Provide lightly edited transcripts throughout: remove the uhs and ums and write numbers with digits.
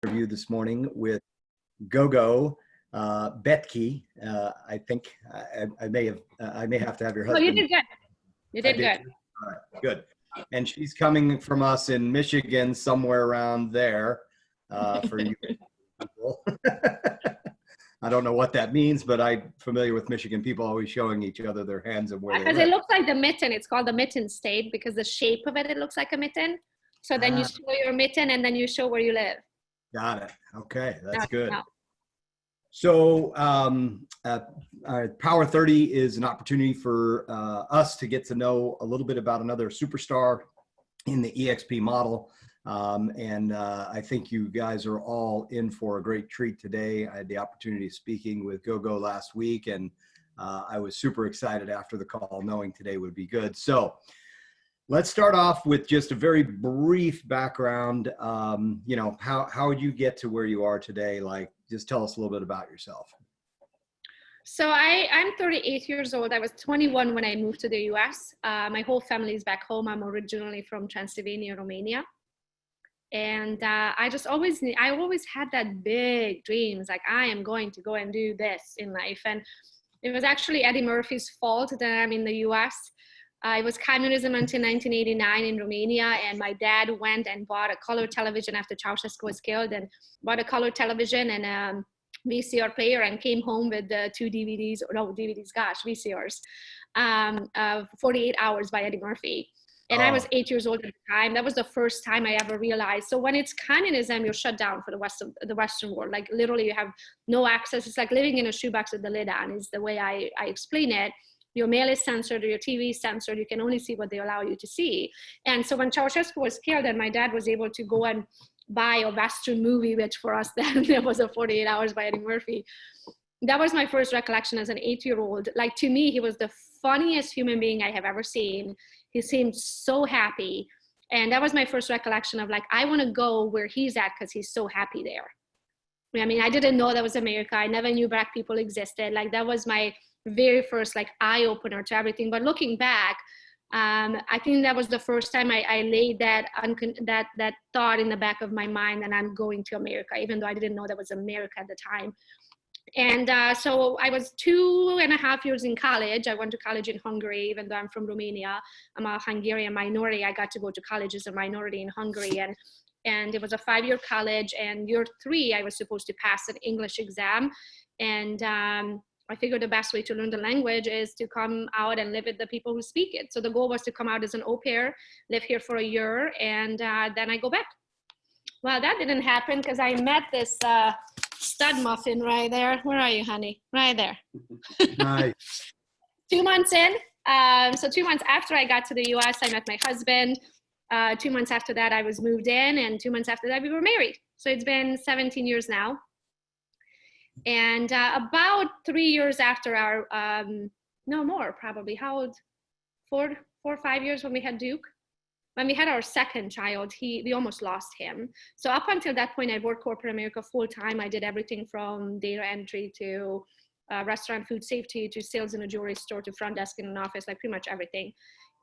Interview this morning with Gogo, Bethke. I think I may have to have your Oh, you husband. did good. You did good. All right, good. And she's coming from us in Michigan, somewhere around there, for you people. I don't know what that means, but I'm familiar with Michigan people always showing each other their hands and where they Because live. it looks like the mitten. It's called the mitten state because the shape of it looks like a mitten. So then you show your mitten and then you show where you live. Got it. Okay, that's No, good. no. So Power 30 is an opportunity for us to get to know a little bit about another superstar in the EXP model. I think you guys are all in for a great treat today. I had the opportunity of speaking with Gogo last week, and I was super excited after the call, knowing today would be good. So let's start off with just a very brief background. How did you get to where you are today? Like, just tell us a little bit about yourself. So I'm 38 years old. I was 21 when I moved to the US. My whole family is back home. I'm originally from Transylvania, Romania. And I always had that big dreams, like I am going to go and do this in life. And it was actually Eddie Murphy's fault that I'm in the US. It was communism until 1989 in Romania, and my dad went and bought a color television after Ceausescu was killed, and bought a color television and VCR player, and came home with the VCRs, 48 Hours by Eddie Murphy. And I was 8 years old at the time. That was the first time I ever realized. So when it's communism, you're shut down for the Western world. Like literally you have no access. It's like living in a shoebox with the lid on is the way I explain it. Your mail is censored, or your TV is censored. You can only see what they allow you to see. And so when Ceausescu was killed and my dad was able to go and buy a Western movie, which for us then there was a 48 Hours by Eddie Murphy. That was my first recollection as an 8-year-old. Like to me, he was the funniest human being I have ever seen. He seemed so happy. And that was my first recollection of like, I want to go where he's at because he's so happy there. I mean, I didn't know that was America. I never knew Black people existed. Like that was my very first like eye opener to everything. But looking back, I think that was the first time I laid that thought in the back of my mind that I'm going to America, even though I didn't know that was America at the time. And so I was 2.5 years in college. I went to college in Hungary, even though I'm from Romania. I'm a Hungarian minority. I got to go to college as a minority in Hungary. And it was a 5-year college. And year 3, I was supposed to pass an English exam. And I figured the best way to learn the language is to come out and live with the people who speak it. So the goal was to come out as an au pair, live here for a year, and then I go back. Well, that didn't happen because I met this stud muffin right there. Where are you, honey? Right there. Nice. 2 months in. So 2 months after I got to the US, I met my husband. 2 months after that, I was moved in. And 2 months after that, we were married. So it's been 17 years now. And about 3 years after our, no more probably, how old? 4 or 5 years when we had Duke. When we had our second child, we almost lost him. So up until that point, I worked corporate America full time. I did everything from data entry to restaurant food safety to sales in a jewelry store to front desk in an office, like pretty much everything.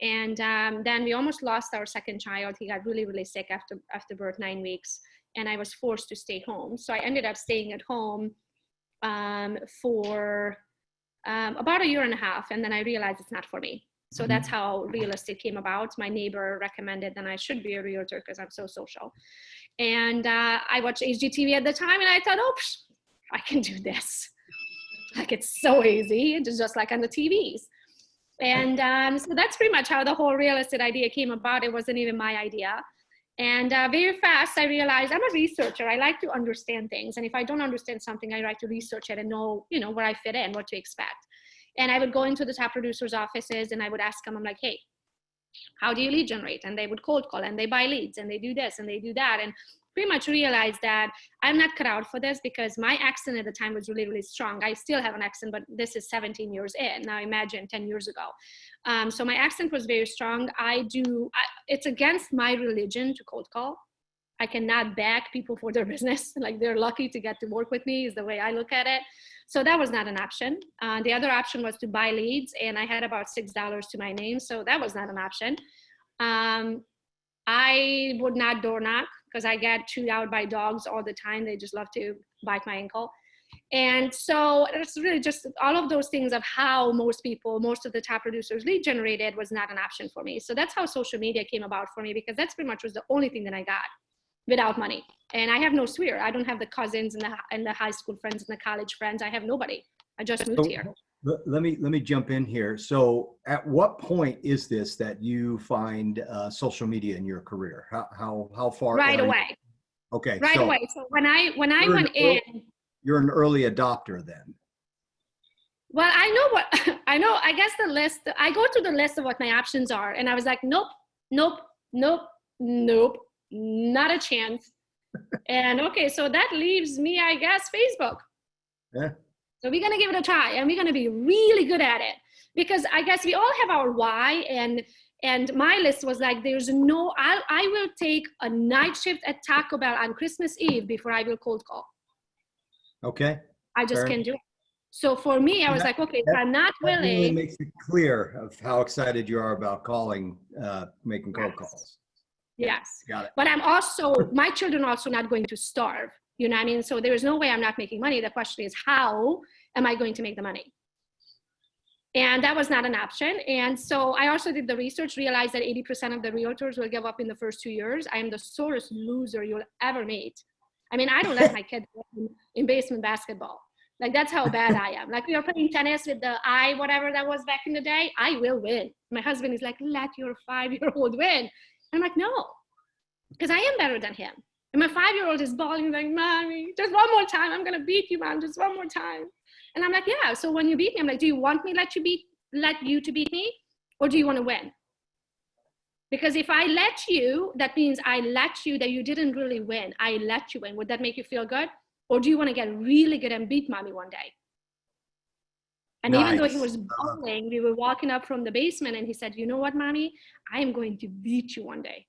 And then we almost lost our second child. He got really, really sick after birth, 9 weeks. And I was forced to stay home. So I ended up staying at home for about 1.5 years. And then I realized it's not for me. So that's how real estate came about. My neighbor recommended that I should be a realtor because I'm so social. And I watched HGTV at the time and I thought, I can do this. Like it's so easy, it's just like on the TVs. And so that's pretty much how the whole real estate idea came about. It wasn't even my idea. And very fast, I realized I'm a researcher. I like to understand things. And if I don't understand something, I like to research it and know, where I fit in, what to expect. And I would go into the top producers' offices and I would ask them, I'm like, hey, how do you lead generate? And they would cold call and they buy leads and they do this and they do that. And pretty much realized that I'm not cut out for this because my accent at the time was really, really strong. I still have an accent, but this is 17 years in. Now imagine 10 years ago. So my accent was very strong. It's against my religion to cold call. I cannot beg people for their business. Like they're lucky to get to work with me is the way I look at it. So that was not an option. The other option was to buy leads, and I had about $6 to my name. So that was not an option. I would not door knock because I get chewed out by dogs all the time. They just love to bite my ankle. And so it's really just all of those things of how most of the top producers lead generated was not an option for me. So that's how social media came about for me, because that's pretty much was the only thing that I got without money. And I have no sphere. I don't have the cousins and the high school friends and the college friends. I have nobody. I just moved here. Let me jump in here. So at what point is this that you find social media in your career? How far? Right away. Okay. Right away. So when I went in, you're an early adopter then. Well, I know what I guess the list, I go to the list of what my options are, and I was like, nope, not a chance. And okay, so that leaves me, I guess, Facebook. Yeah. So we're gonna give it a try, and we're gonna be really good at it, because I guess we all have our why, and my list was like, there's no, I will take a night shift at Taco Bell on Christmas Eve before I will cold call. Okay. I just can't do it. So for me, I was like, okay, if I'm not willing. That really makes it clear of how excited you are about calling, making cold calls. Yes. Got it. But I'm also, my children are also not going to starve. You know what I mean? So there is no way I'm not making money. The question is, how am I going to make the money? And that was not an option. And so I also did the research, realized that 80% of the realtors will give up in the first 2 years. I am the sorest loser you'll ever meet. I mean, I don't let my kids in basement basketball. Like, that's how bad I am. Like, we were playing tennis with the whatever that was back in the day. I will win. My husband is like, let your 5-year-old win. I'm like, no, because I am better than him. And my 5-year-old is bawling like, Mommy, just one more time. I'm going to beat you, Mom, just one more time. And I'm like, yeah. So when you beat me, I'm like, do you want me let you to beat me? Or do you want to win? Because if I let you, that means I let you, that you didn't really win. I let you win. Would that make you feel good? Or do you want to get really good and beat Mommy one day? And nice. Even though he was bawling, we were walking up from the basement, and he said, you know what, Mommy? I am going to beat you one day.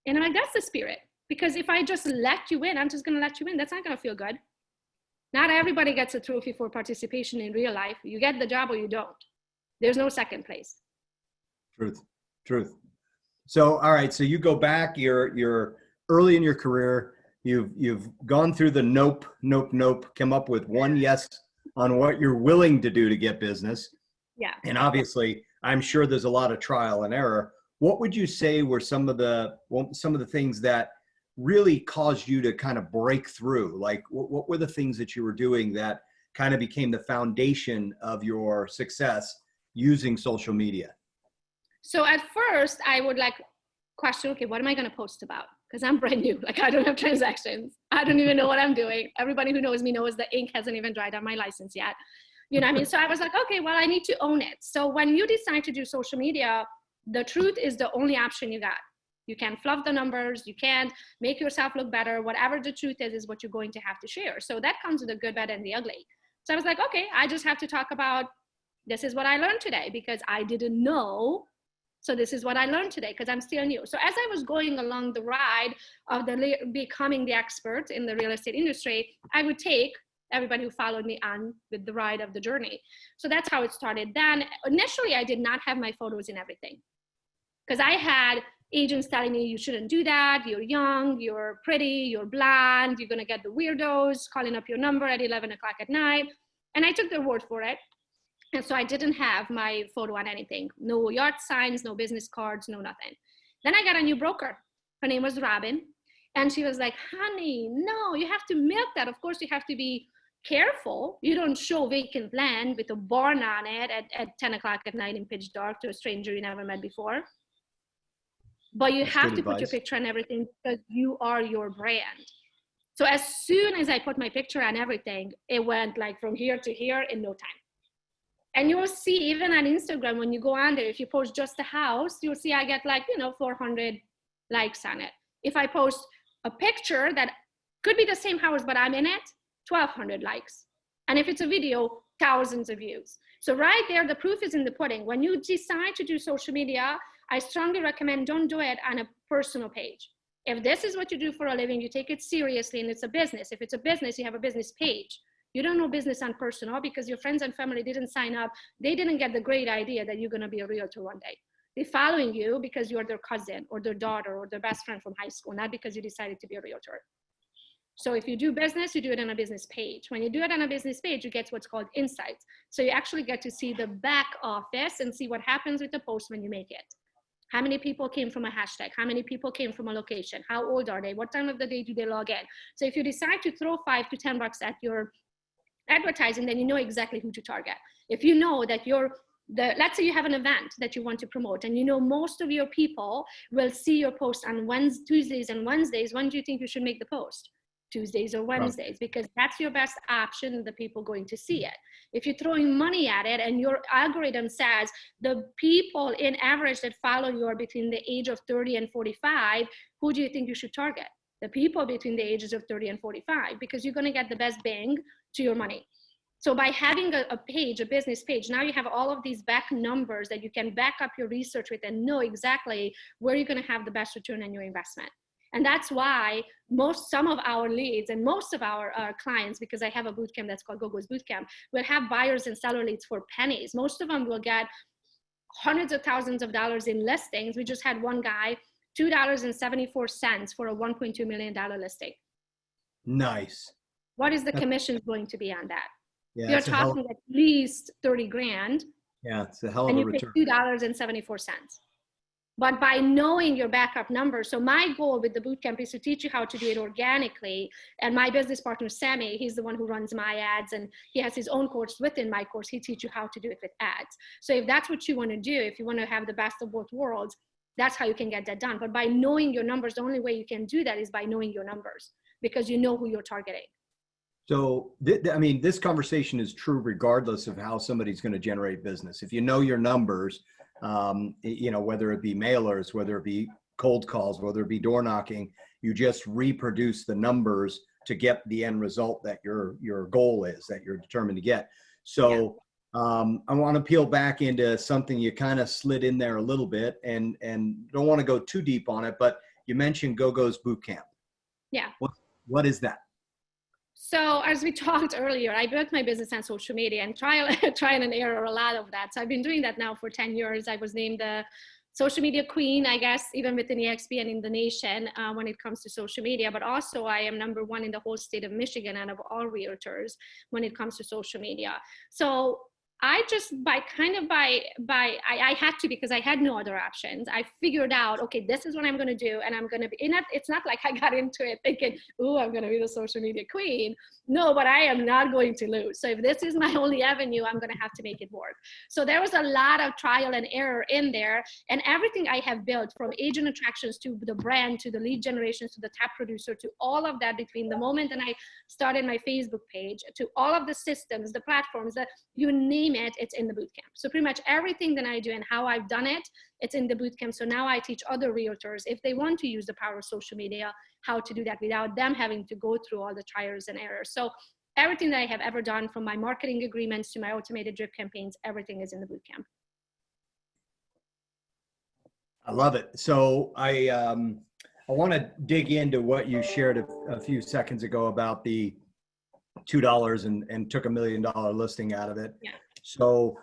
And I'm like, that's the spirit. Because if I just let you win, I'm just going to let you win. That's not going to feel good. Not everybody gets a trophy for participation in real life. You get the job or you don't. There's no second place. Truth. So, all right. So you go back, you're early in your career. You've gone through the nope, come up with one yes on what you're willing to do to get business. Yeah. And obviously, I'm sure there's a lot of trial and error. What would you say were some of the things that really caused you to kind of break through? Like, what were the things that you were doing that kind of became the foundation of your success using social media? So at first I would like question, okay, what am I going to post about? Because I'm brand new. Like, I don't have transactions. I don't even know what I'm doing. Everybody who knows me knows the ink hasn't even dried on my license yet. You know what I mean? So I was like, okay, well, I need to own it. So when you decide to do social media, the truth is the only option you got. You can't fluff the numbers. You can't make yourself look better. Whatever the truth is what you're going to have to share. So that comes with the good, bad, and the ugly. So I was like, okay, I just have to talk about, this is what I learned today, because I didn't know. So this is what I learned today, because I'm still new. So as I was going along the ride of becoming the expert in the real estate industry, I would take everybody who followed me on with the ride of the journey. So that's how it started. Then initially, I did not have my photos in everything, because I had agents telling me, you shouldn't do that. You're young, you're pretty, you're blonde, you're going to get the weirdos calling up your number at 11 o'clock at night. And I took their word for it. And so I didn't have my photo on anything. No yard signs, no business cards, no nothing. Then I got a new broker. Her name was Robin. And she was like, honey, no, you have to milk that. Of course, you have to be careful. You don't show vacant land with a barn on it at 10 o'clock at night in pitch dark to a stranger you never met before. But you have to put your picture on everything, because you are your brand. So as soon as I put my picture on everything, it went like from here to here in no time. And you'll see, even on Instagram, when you go on there, if you post just a house, you'll see I get like, 400 likes on it. If I post a picture that could be the same house, but I'm in it, 1,200 likes. And if it's a video, thousands of views. So right there, the proof is in the pudding. When you decide to do social media, I strongly recommend don't do it on a personal page. If this is what you do for a living, you take it seriously and it's a business. If it's a business, you have a business page. You don't know business on personal, because your friends and family didn't sign up. They didn't get the great idea that you're going to be a realtor one day. They're following you because you're their cousin or their daughter or their best friend from high school, not because you decided to be a realtor. So if you do business, you do it on a business page. When you do it on a business page, you get what's called insights. So you actually get to see the back office and see what happens with the post when you make it. How many people came from a hashtag? How many people came from a location? How old are they? What time of the day do they log in? So if you decide to throw $5 to $10 at your advertising, then you know exactly who to target. If you know that let's say you have an event that you want to promote and you know most of your people will see your post on Tuesdays and Wednesdays, when do you think you should make the post? Tuesdays or Wednesdays, because that's your best option, the people going to see it. If you're throwing money at it and your algorithm says the people in average that follow you are between the age of 30 and 45, who do you think you should target? The people between the ages of 30 and 45, because you're going to get the best bang to your money. So by having a page, a business page, now you have all of these back numbers that you can back up your research with and know exactly where you're going to have the best return on your investment. And that's why some of our leads and most of our clients, because I have a bootcamp that's called Gogo's Bootcamp, will have buyers and seller leads for pennies. Most of them will get hundreds of thousands of dollars in listings. We just had one guy, $2.74 for a $1.2 million listing. Nice. What is the commission going to be on that? Yeah, You're talking at least 30 grand. Yeah, it's a hell of a return. And you pay $2.74. But by knowing your backup numbers, so my goal with the bootcamp is to teach you how to do it organically. And my business partner, Sammy, he's the one who runs my ads, and he has his own course within my course. He teaches you how to do it with ads. So if that's what you want to do, if you want to have the best of both worlds, that's how you can get that done. But by knowing your numbers, the only way you can do that is by knowing your numbers, because you know who you're targeting. So, I mean, this conversation is true regardless of how somebody's going to generate business. If you know your numbers, you know, whether it be mailers, whether it be cold calls, whether it be door knocking, you just reproduce the numbers to get the end result that your goal is, that you're determined to get. So I want to peel back into something you kind of slid in there a little bit, and don't want to go too deep on it, but you mentioned Gogo's Bootcamp. Yeah. What is that? So as we talked earlier, I built my business on social media and trial and error, a lot of that. So I've been doing that now for 10 years. I was named the social media queen, I guess, even within EXP and in the nation when it comes to social media. But also I am #1 in the whole state of Michigan and of all realtors when it comes to social media. So I just I had to, because I had no other options. I figured out, okay, this is what I'm going to do. And I'm going to be in it. It's not like I got into it thinking, oh, I'm going to be the social media queen. No, but I am not going to lose. So if this is my only avenue, I'm going to have to make it work. So there was a lot of trial and error in there. And everything I have built, from agent attractions to the brand, to the lead generations, to the top producer, to all of that, between the moment that I started my Facebook page, to all of the systems, the platforms, that you name it, it's in the bootcamp. So pretty much everything that I do and how I've done it, it's in the bootcamp. So now I teach other realtors, if they want to use the power of social media, how to do that without them having to go through all the trials and errors. So everything that I have ever done, from my marketing agreements to my automated drip campaigns, everything is in the bootcamp. I love it. So I want to dig into what you shared a few seconds ago about the $2 and took $1 million listing out of it. Yeah. So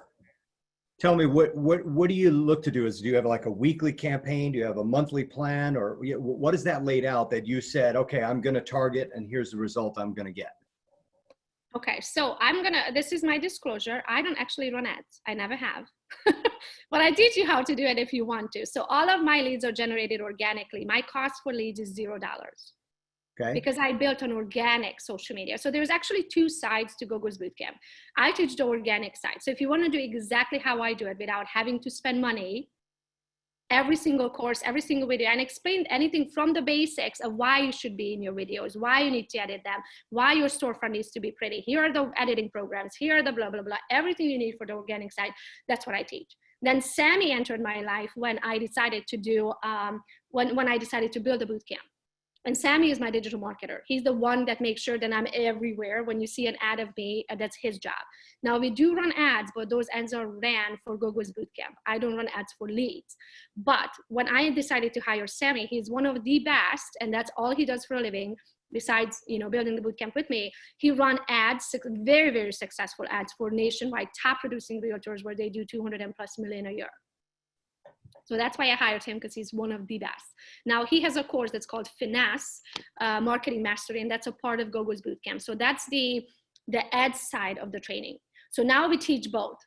tell me, what do you look to do? Do you have like a weekly campaign? Do you have a monthly plan, or what is that laid out that you said, okay, I'm going to target and here's the result I'm going to get? Okay, so this is my disclosure. I don't actually run ads. I never have. But I teach you how to do it if you want to. So all of my leads are generated organically. My cost for leads is $0. Okay. Because I built an organic social media. So there's actually two sides to Gogo's Bootcamp. I teach the organic side. So if you want to do exactly how I do it without having to spend money, every single course, every single video, and explain anything from the basics of why you should be in your videos, why you need to edit them, why your storefront needs to be pretty. Here are the editing programs. Here are the blah, blah, blah. Everything you need for the organic side. That's what I teach. Then Sammy entered my life when I decided to do, when I decided to build a bootcamp. And Sammy is my digital marketer. He's the one that makes sure that I'm everywhere. When you see an ad of me, that's his job. Now we do run ads, but those ads are ran for Gogo's Bootcamp. I don't run ads for leads. But when I decided to hire Sammy, he's one of the best, and that's all he does for a living. Besides, building the bootcamp with me, he run ads, very, very successful ads for nationwide top producing realtors where they do 200+ million a year. So that's why I hired him, because he's one of the best. Now he has a course that's called Finesse Marketing Mastery, and that's a part of Gogo's bootcamp. So that's the ads side of the training. So now we teach both.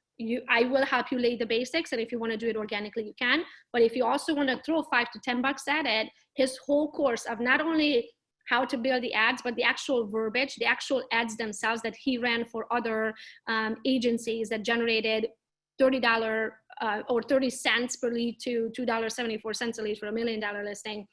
I will help you lay the basics, and if you want to do it organically, you can. But if you also want to throw $5 to $10 at it, his whole course of not only how to build the ads, but the actual verbiage, the actual ads themselves that he ran for other agencies that generated $30 or 30 cents per lead to $2.74 a lead for $1 million listing.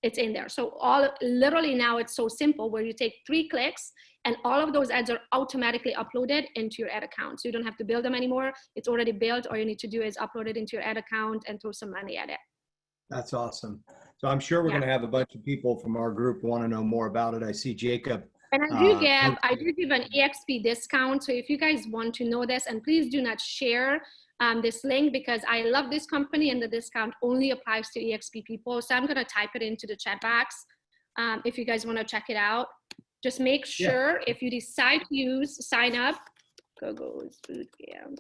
It's in there. So literally now it's so simple where you take 3 clicks and all of those ads are automatically uploaded into your ad account. So you don't have to build them anymore. It's already built. All you need to do is upload it into your ad account and throw some money at it. That's awesome. So I'm sure we're going to have a bunch of people from our group want to know more about it. I see Jacob. And I do give an EXP discount. So if you guys want to know this, and please do not share this link, because I love this company and the discount only applies to EXP people. So I'm going to type it into the chat box if you guys want to check it out. Just make sure if you decide to sign up, Gogo's Bootcamp.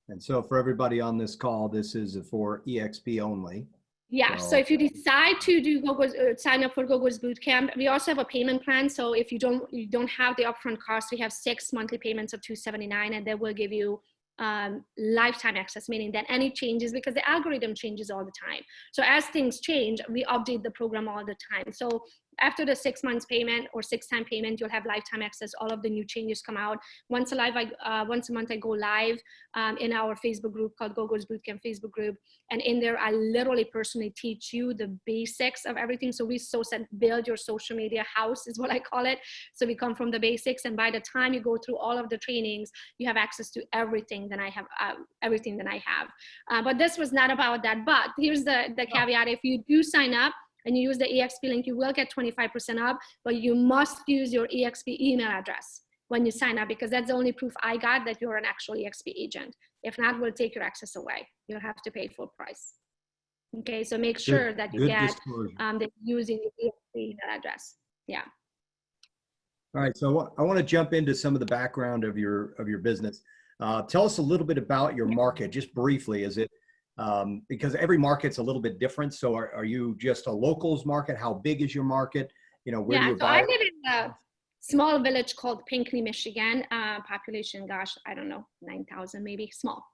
And so for everybody on this call, this is for EXP only. Yeah, so if you decide to do sign up for Gogo's Bootcamp, we also have a payment plan. So if you don't have the upfront cost, we have 6 monthly payments of $279, and that will give you lifetime access, meaning that any changes, because the algorithm changes all the time. So as things change, we update the program all the time. So after the 6 months payment or 6-time payment, you'll have lifetime access. All of the new changes come out. Once a month, I go live in our Facebook group called Gogo's Bootcamp Facebook group. And in there, I literally personally teach you the basics of everything. So we said, build your social media house is what I call it. So we come from the basics. And by the time you go through all of the trainings, you have access to everything that I have, but this was not about that. But here's the caveat. If you do sign up and you use the EXP link, you will get 25% off, but you must use your EXP email address when you sign up, because that's the only proof I got that you're an actual EXP agent. If not, we'll take your access away. You'll have to pay full price. Okay, so make sure that you get that using your EXP email address. Yeah. All right, so I want to jump into some of the background of your business. Tell us a little bit about your market, just briefly. Is it because every market's a little bit different? So are you just a locals market? How big is your market? You know, where do you buy? I live in a small village called Pinckney, Michigan. Population, gosh, I don't know, 9,000 maybe. Small.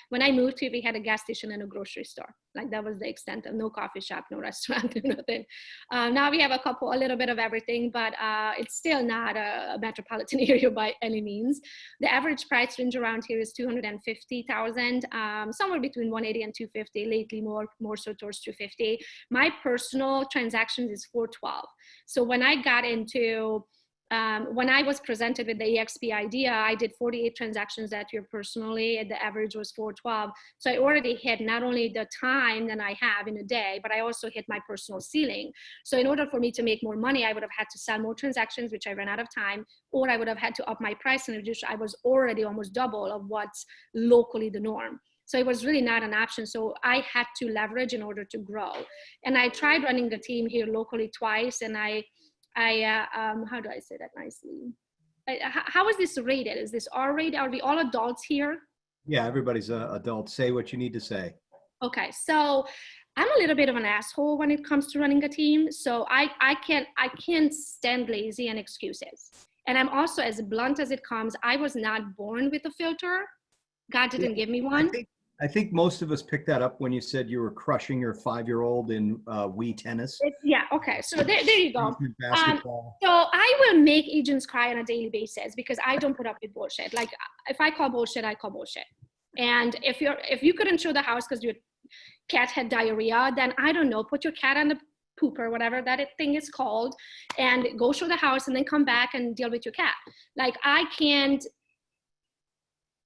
When I moved here, we had a gas station and a grocery store. Like that was the extent of no coffee shop, no restaurant, nothing. Now we have a little bit of everything, but it's still not a metropolitan area by any means. The average price range around here is $250,000, somewhere between 180 and 250. Lately, more so towards 250. My personal transactions is 412. So when I got into when I was presented with the EXP idea, I did 48 transactions that year personally, and the average was 412. So I already hit not only the time that I have in a day, but I also hit my personal ceiling. So in order for me to make more money, I would have had to sell more transactions, which I ran out of time, or I would have had to up my price and reduce. I was already almost double of what's locally the norm. So it was really not an option. So I had to leverage in order to grow. And I tried running the team here locally twice, and how do I say that nicely? How is this rated? Is this R-rated? Are we all adults here? Yeah, everybody's an adult. Say what you need to say. Okay, so I'm a little bit of an asshole when it comes to running a team. So I can't stand lazy and excuses. And I'm also as blunt as it comes. I was not born with a filter. God didn't give me one. I think most of us picked that up when you said you were crushing your 5-year-old in Wii tennis. Yeah, okay, so there you go. So I will make agents cry on a daily basis because I don't put up with bullshit. Like if I call bullshit, I call bullshit. And if you couldn't show the house because your cat had diarrhea, then I don't know, put your cat on the pooper, whatever that thing is called, and go show the house and then come back and deal with your cat. Like I can't.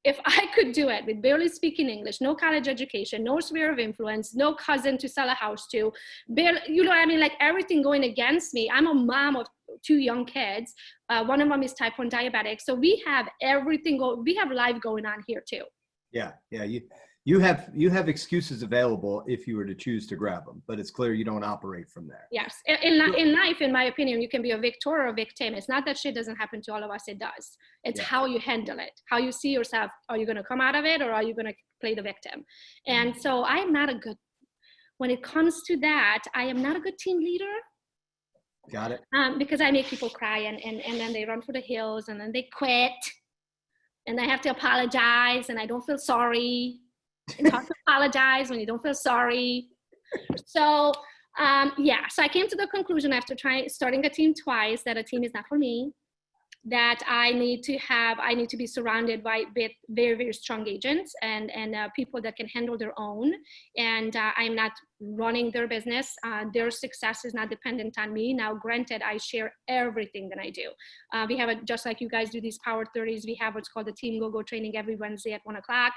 If I could do it with barely speaking English, no college education, no sphere of influence, no cousin to sell a house to, barely, you know what I mean? Like everything going against me. I'm a mom of 2 young kids. One of them is type 1 diabetic. So we have everything we have life going on here too. Yeah. You have excuses available if you were to choose to grab them, but it's clear you don't operate from there. Yes. In life, in my opinion, you can be a victor or a victim. It's not that shit doesn't happen to all of us. It does. It's how you handle it, how you see yourself. Are you going to come out of it, or are you going to play the victim? And so I'm not a good, when it comes to that, I am not a good team leader. Got it. Because I make people cry and then they run for the hills and then they quit and I have to apologize and I don't feel sorry. It's hard to apologize when you don't feel sorry. So so I came to the conclusion after starting a team twice that a team is not for me, that I need to be surrounded by very, very strong agents and people that can handle their own. And I'm not running their business. Their success is not dependent on me. Now, granted, I share everything that I do. We have, just like you guys do these Power 30s, we have what's called the Team Gogo training every Wednesday at 1 o'clock.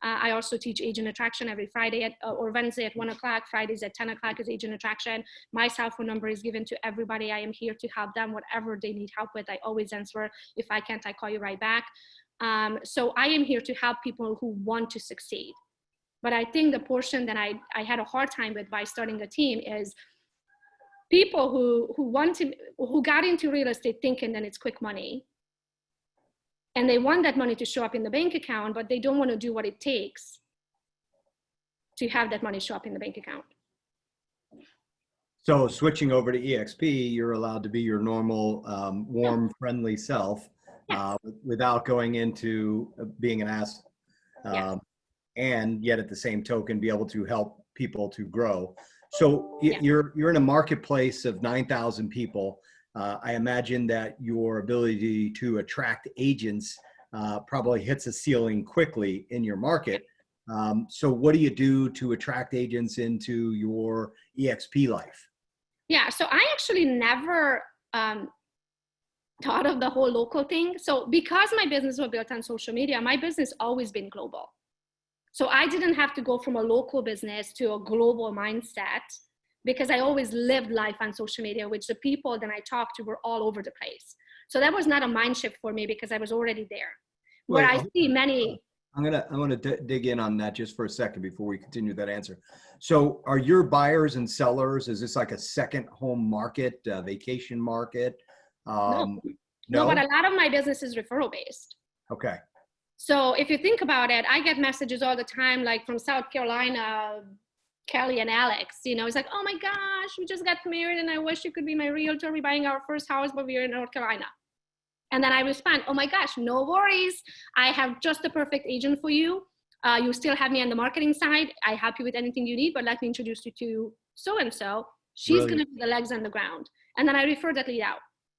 I also teach agent attraction every Friday or Wednesday at 1 o'clock. Fridays at 10 o'clock is agent attraction. My cell phone number is given to everybody. I am here to help them, whatever they need help with. I always answer. If I can't, I call you right back. So I am here to help people who want to succeed. But I think the portion that I had a hard time with by starting a team is people who got into real estate thinking that it's quick money. And they want that money to show up in the bank account, but they don't want to do what it takes to have that money show up in the bank account. So switching over to EXP, you're allowed to be your normal, warm, friendly self without going into being an ass. And yet at the same token, be able to help people to grow. So you're in a marketplace of 9,000 people. I imagine that your ability to attract agents probably hits a ceiling quickly in your market. So what do you do to attract agents into your EXP life? Yeah, so I actually never thought of the whole local thing. So because my business was built on social media, my business always been global. So I didn't have to go from a local business to a global mindset because I always lived life on social media, which the people that I talked to were all over the place. So that was not a mind shift for me because I was already there. Where I see many. I'm gonna dig in on that just for a second before we continue that answer. So are your buyers and sellers, is this like a second home market, vacation market? No, but a lot of my business is referral based. Okay. So if you think about it, I get messages all the time, like from South Carolina, Kelly and Alex, it's like, oh my gosh, we just got married and I wish you could be my realtor. We're buying our first house, but we're in North Carolina. And then I respond, oh my gosh, no worries. I have just the perfect agent for you. You still have me on the marketing side. I help you with anything you need, but let me introduce you to so-and-so. She's going to be the legs on the ground. And then I refer that lead out.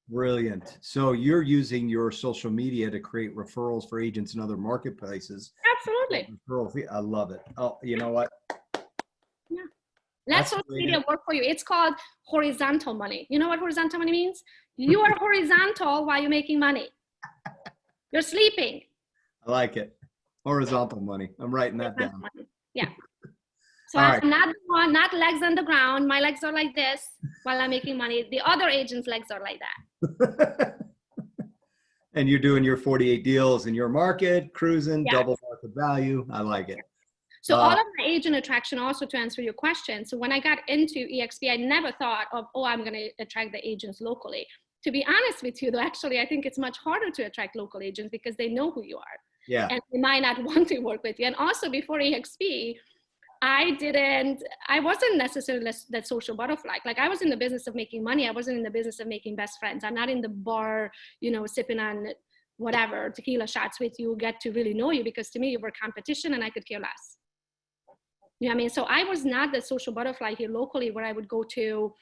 Brilliant. So you're using your social media to create referrals for agents in other marketplaces. Absolutely. I love it. Oh, you know what? Yeah. Let social media work for you. It's called horizontal money. You know what horizontal money means? You are horizontal while you're making money. You're sleeping. I like it. Horizontal money. I'm writing that down. Money. Yeah. So I'm not legs on the ground. My legs are like this while I'm making money. The other agents' legs are like that. And you're doing your 48 deals in your market, cruising, double market value. I like it. So all of my agent attraction, also to answer your question. So when I got into EXP, I never thought of, I'm going to attract the agents locally. To be honest with you, though, actually, I think it's much harder to attract local agents because they know who you are. Yeah. And they might not want to work with you. And also before EXP, I wasn't necessarily that social butterfly. Like I was in the business of making money. I wasn't in the business of making best friends. I'm not in the bar, sipping on whatever, tequila shots with you, get to really know you, because to me, you were competition and I could care less. You know what I mean? So I was not the social butterfly here locally where I would go to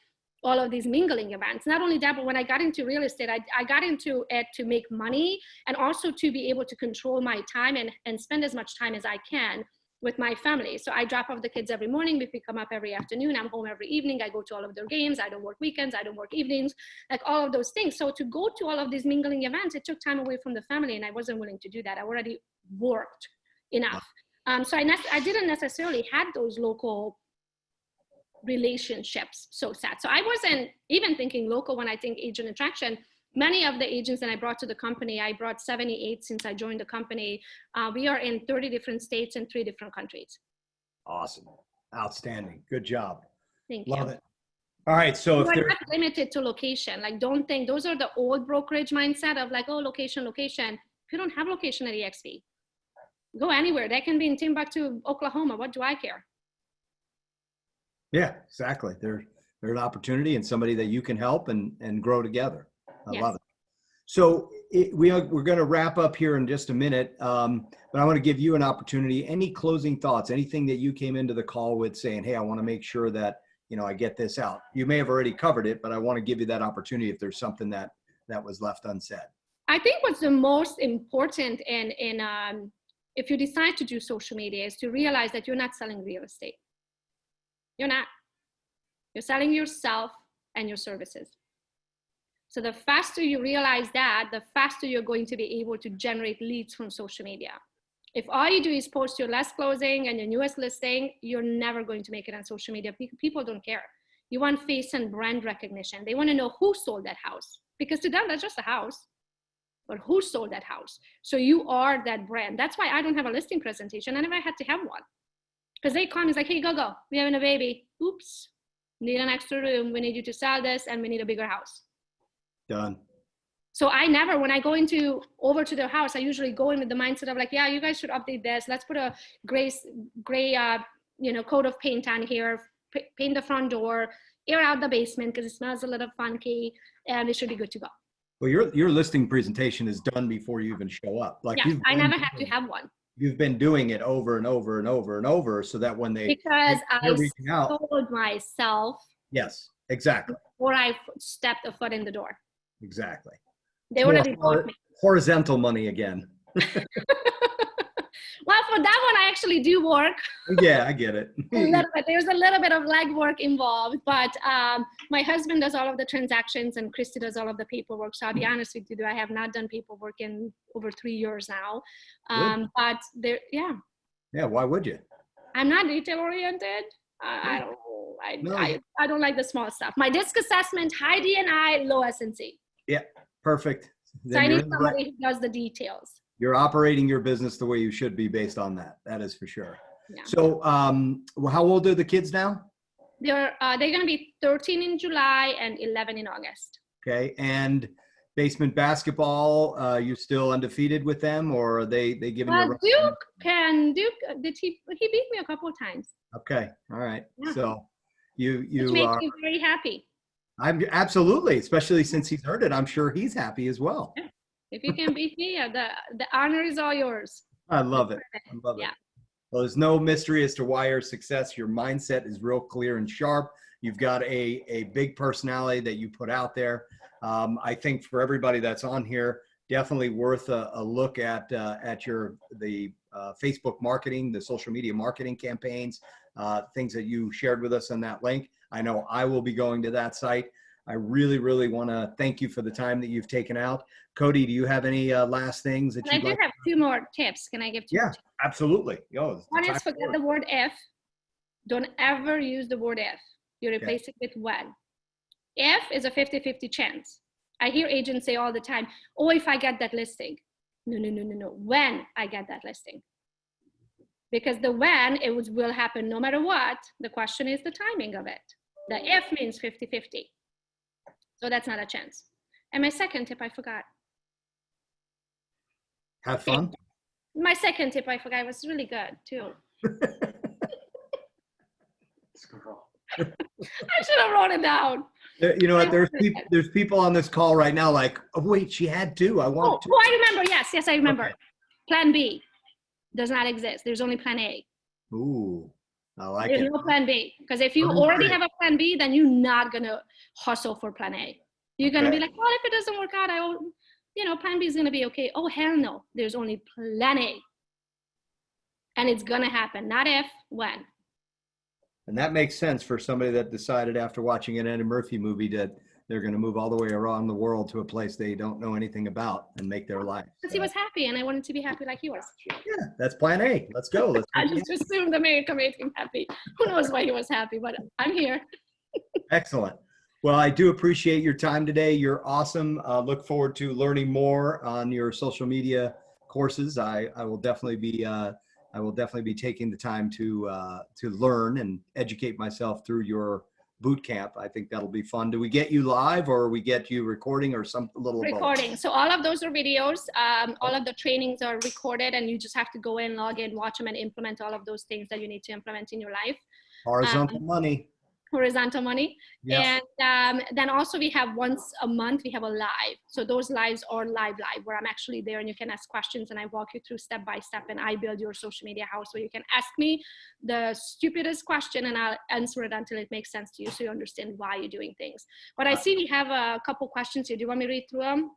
all of these mingling events. Not only that, but when I got into real estate, I got into it to make money and also to be able to control my time and spend as much time as I can with my family. So I drop off the kids every morning. We pick them up every afternoon. I'm home every evening. I go to all of their games. I don't work weekends. I don't work evenings, like all of those things. So to go to all of these mingling events, it took time away from the family and I wasn't willing to do that. I already worked enough. So I didn't necessarily have those local relationships so sad. So I wasn't even thinking local when I think agent attraction. Many of the agents that I brought to the company, I brought 78 since I joined the company. We are in 30 different states and 3 different countries. Awesome. Outstanding. Good job. Thank Love you. it. All right. So if We're there's not limited to location. Like, don't think those are the old brokerage mindset of like, oh, location. If you don't have location at EXP, go anywhere. That can be in Timbuktu, Oklahoma. What do I care? yeah, exactly. They're an opportunity and somebody that you can help and grow together. I Yes. love it. So we're going to wrap up here in just a minute, but I want to give you an opportunity. Any closing thoughts? Anything that you came into the call with saying, "Hey, I want to make sure that I get this out." You may have already covered it, but I want to give you that opportunity if there's something that was left unsaid. I think what's the most important in if you decide to do social media is to realize that you're not selling real estate. You're not. You're selling yourself and your services. So the faster you realize that, the faster you're going to be able to generate leads from social media. If all you do is post your last closing and your newest listing, you're never going to make it on social media. People don't care. You want face and brand recognition. They want to know who sold that house, because to them, that's just a house. But who sold that house? So you are that brand. That's why I don't have a listing presentation. I never had to have one. Because they call me, it's like, hey, Gogo, we're having a baby. Oops, need an extra room. We need you to sell this, and we need a bigger house. Done. So I never, when I go over to their house, I usually go in with the mindset of like, yeah, you guys should update this. Let's put a gray coat of paint on here, paint the front door, air out the basement because it smells a little funky, and it should be good to go. Well, your listing presentation is done before you even show up. Like, yeah, I never have to have one. You've been doing it over and over and over and over, so that when because I sold myself. Yes, exactly. Before I stepped a foot in the door. Exactly. They already bought me. Horizontal money again. Well, for that one, I actually do work. Yeah, I get it. A little bit. There's a little bit of legwork involved, but my husband does all of the transactions and Christy does all of the paperwork. So I'll be honest with you, I have not done paperwork in over 3 years now. But there, yeah. Yeah, why would you? I'm not detail oriented. I don't like the small stuff. My disc assessment, high DNI, low S&C. Yeah, perfect. So I need somebody who does the details. You're operating your business the way you should be based on that. That is for sure. Yeah. So how old are the kids now? They're going to be 13 in July and 11 in August. Okay. And basement basketball, you still undefeated with them, or are they giving you a Duke, he beat me a couple of times. Okay. All right. Yeah. So you Which makes me very happy. I'm absolutely, especially since he's heard it. I'm sure he's happy as well. Yeah. If you can beat me, the honor is all yours. I love it. I love it. Well, there's no mystery as to why your success. Your mindset is real clear and sharp. You've got a big personality that you put out there. I think for everybody that's on here, definitely worth a look at the Facebook marketing, the social media marketing campaigns, things that you shared with us on that link. I know I will be going to that site. I really, really want to thank you for the time that you've taken out. Cody, do you have any last things that you'd like? I do have 2 more tips. Can I give 2 more tips? Absolutely. One is forget the word if. Don't ever use the word if. You replace it with when. If is a 50-50 chance. I hear agents say all the time, oh, if I get that listing. No. When I get that listing. Because the when, will happen no matter what. The question is the timing of it. The if means 50-50. So that's not a chance. And my second tip, I forgot. Have fun. My second tip, I forgot. It was really good too. I should have wrote it down. You know what? There's people on this call right now like, oh wait, she had 2. I want 2. Oh, I remember. Yes, I remember. Okay. Plan B does not exist. There's only plan A. Ooh, I like There's no plan B. Because if you already have a plan B, then you're not going to hustle for plan A. You're going to be like, well, if it doesn't work out, plan B is going to be okay. Oh, hell no. There's only plan A. And it's going to happen. Not if, when. And that makes sense for somebody that decided after watching an Eddie Murphy movie that they're going to move all the way around the world to a place they don't know anything about and make their life. Because he was happy, and I wanted to be happy like he was. Yeah, that's plan A. Let's go. I just assumed the America made him happy. Who knows why he was happy, but I'm here. Excellent. Well, I do appreciate your time today. You're awesome. Look forward to learning more on your social media courses. I will definitely be taking the time to learn and educate myself through your boot camp. I think that'll be fun. Do we get you live or we get you recording or some little Recording. both? So all of those are videos. All of the trainings are recorded, and you just have to go in, log in, watch them, and implement all of those things that you need to implement in your life. Horizontal money. Horizontal money. Yeah. And then also we have once a month, we have a live. So those lives are live where I'm actually there and you can ask questions and I walk you through step by step and I build your social media house where you can ask me the stupidest question and I'll answer it until it makes sense to you so you understand why you're doing things. But I see we have a couple questions here. Do you want me to read through them?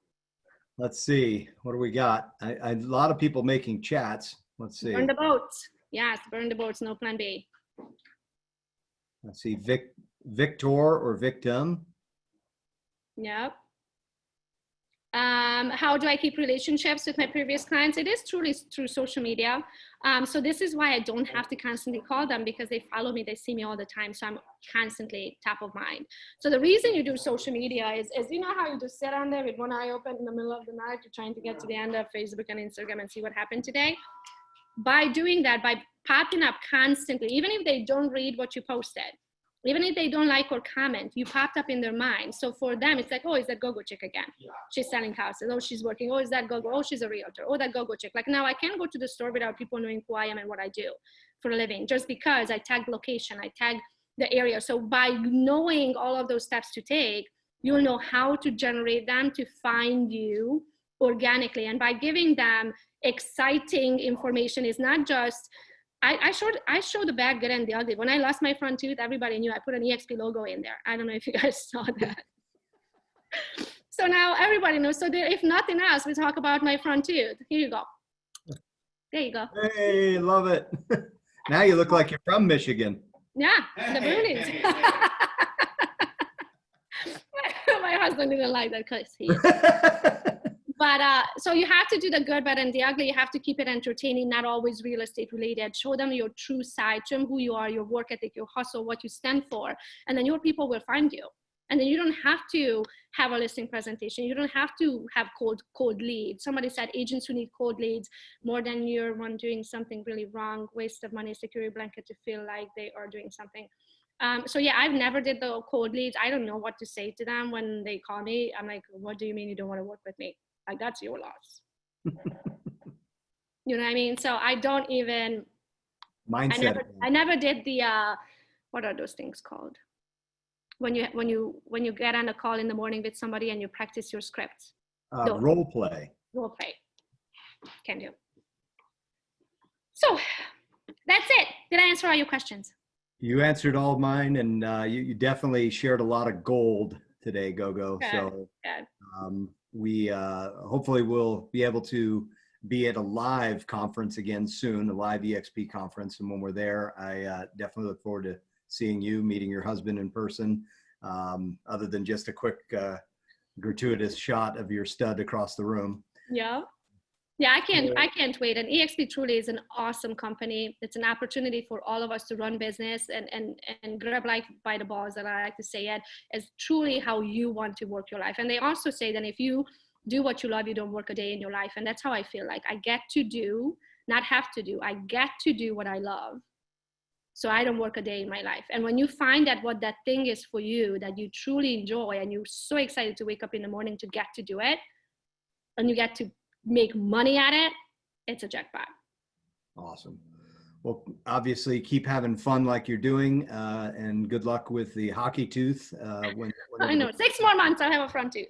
Let's see. What do we got? A lot of people making chats. Let's see. Burn the boats. Yes, burn the boats, no plan B. Let's see. Victor or victim. Yep. How do I keep relationships with my previous clients? It is truly through social media. So this is why I don't have to constantly call them because they follow me, they see me all the time. So I'm constantly top of mind. So the reason you do social media is you know how you just sit on there with one eye open in the middle of the night, you're trying to get to the end of Facebook and Instagram and see what happened today. By doing that, by popping up constantly, even if they don't read what you posted, even if they don't like or comment, you popped up in their mind. So for them, it's like, oh, is that Gogo chick again? Yeah. She's selling houses. Oh, she's working. Oh, is that Gogo? Oh, she's a realtor. Oh, that Gogo chick. Like now I can't go to the store without people knowing who I am and what I do for a living, just because I tag location, I tag the area. So by knowing all of those steps to take, you'll know how to generate them to find you organically. And by giving them exciting information is not just, I showed the bad, good, and the ugly. When I lost my front tooth, everybody knew I put an EXP logo in there. I don't know if you guys saw that. So now everybody knows. So there, if nothing else, we talk about my front tooth. Here you go. There you go. Hey, love it. Now you look like you're from Michigan. Yeah, the boonies. My husband didn't like that because he is. But so you have to do the good, bad, and the ugly. You have to keep it entertaining, not always real estate related. Show them your true side, show them who you are, your work ethic, your hustle, what you stand for, and then your people will find you. And then you don't have to have a listing presentation. You don't have to have cold leads. Somebody said agents who need cold leads more than you're one doing something really wrong, waste of money, security blanket to feel like they are doing something. So yeah, I've never did the cold leads. I don't know what to say to them when they call me. I'm like, what do you mean you don't want to work with me? Like, that's your loss. You know what I mean? So I don't even, mindset. I never did the, what are those things called? When you get on a call in the morning with somebody and you practice your script. Role play. Role play. Can do. So that's it. Did I answer all your questions? You answered all of mine, and you definitely shared a lot of gold today, Gogo. Good. So Good. we hopefully will be able to be at a live conference again soon, a live EXP conference. And when we're there, I definitely look forward to seeing you, meeting your husband in person, other than just a quick gratuitous shot of your stud across the room. Yeah. Yeah, I can't wait. And EXP truly is an awesome company. It's an opportunity for all of us to run business and grab life by the balls, and I like to say it, is truly how you want to work your life. And they also say that if you do what you love, you don't work a day in your life. And that's how I feel like I get to do, not have to do, I get to do what I love. So I don't work a day in my life. And when you find that what that thing is for you, that you truly enjoy, and you're so excited to wake up in the morning to get to do it, and you get to make money at it, it's a jackpot. Awesome. Well, obviously keep having fun like you're doing, and good luck with the hockey tooth. I know, 6 more months I'll have a front tooth.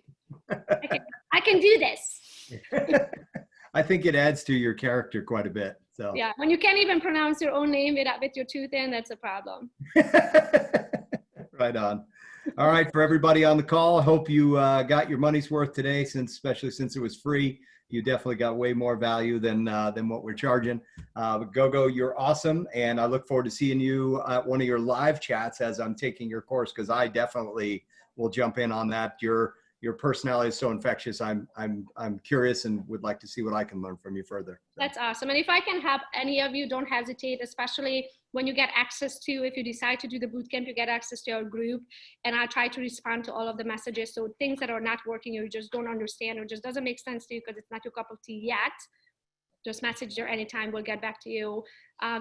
I can do this. I think it adds to your character quite a bit. So yeah, when you can't even pronounce your own name with your tooth in, that's a problem. Right on. All right, for everybody on the call, I hope you got your money's worth today, especially since it was free. You definitely got way more value than what we're charging. Gogo, you're awesome, and I look forward to seeing you at one of your live chats as I'm taking your course, because I definitely will jump in on that. Your personality is so infectious. I'm curious and would like to see what I can learn from you further. So. That's awesome. And if I can help any of you, don't hesitate, especially when you get access to, if you decide to do the boot camp, you get access to our group, and I'll try to respond to all of the messages. So things that are not working, or you just don't understand, or just doesn't make sense to you because it's not your cup of tea yet, just message there anytime. We'll get back to you.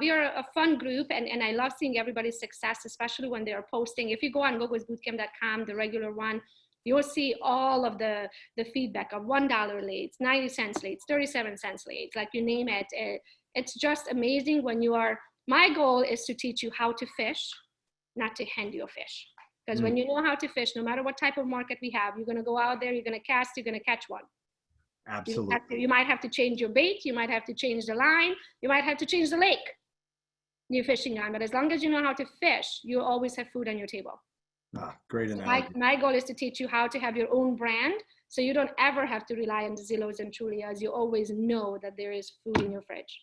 We are a fun group, and I love seeing everybody's success, especially when they are posting. If you go on gogosbootcamp.com, the regular one, you'll see all of the feedback of $1 leads, 90 cents leads, 37 cents leads, like you name it. It's just amazing when you are, my goal is to teach you how to fish, not to hand you a fish. Because when you know how to fish, no matter what type of market we have, you're gonna go out there, you're gonna cast, you're gonna catch one. Absolutely. You might have to change your bait, you might have to change the line, you might have to change the lake you're fishing on, but as long as you know how to fish, you always have food on your table. Great analogy. My goal is to teach you how to have your own brand, so you don't ever have to rely on the Zillows and Trulias. You always know that there is food in your fridge.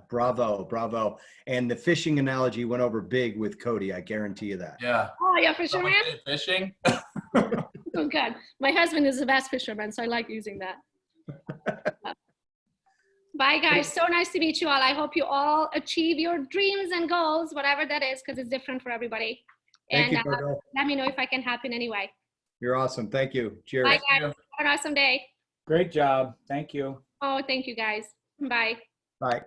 Bravo, bravo. And the fishing analogy went over big with Cody. I guarantee you that. Yeah. Oh, you're a fisherman? Fishing? Oh, God. My husband is the best fisherman, so I like using that. Bye, guys. So nice to meet you all. I hope you all achieve your dreams and goals, whatever that is, because it's different for everybody. Thank And you, Gogo. let me know if I can help in any way. You're awesome. Thank you. Cheers. Bye, guys. Have an awesome day. Great job. Thank you. Oh, thank you, guys. Bye. Bye.